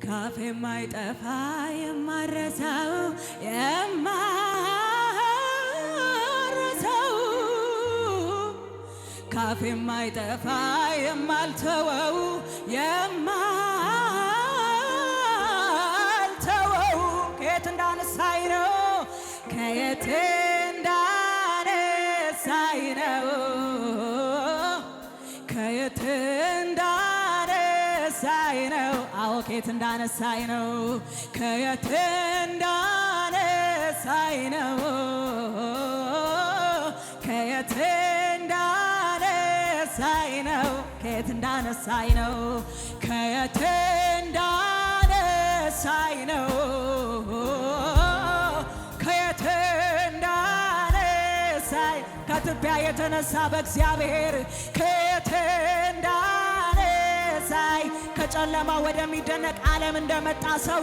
ካፌ የማይጠፋ የማረሳው ካፌ የማይጠፋ የማልተወው ከየት እንዳነሳኝ ነው ከየት እንዳነሳኝ ነው ከየት እንዳነሳኝ ነው አዎ ከየት እንዳነሳኝ ነው ከየት እንዳነሳኝ ነው ከየት እንዳነሳኝ ነው ከየት እንዳነሳኝ ነው ከየት እንዳነሳኝ ነው ከየት እንዳነሳኝ ከትቢያ የተነሳ በእግዚአብሔር ከየት እንዳነሳኝ ከጨለማ ወደሚደነቅ ዓለም እንደመጣ ሰው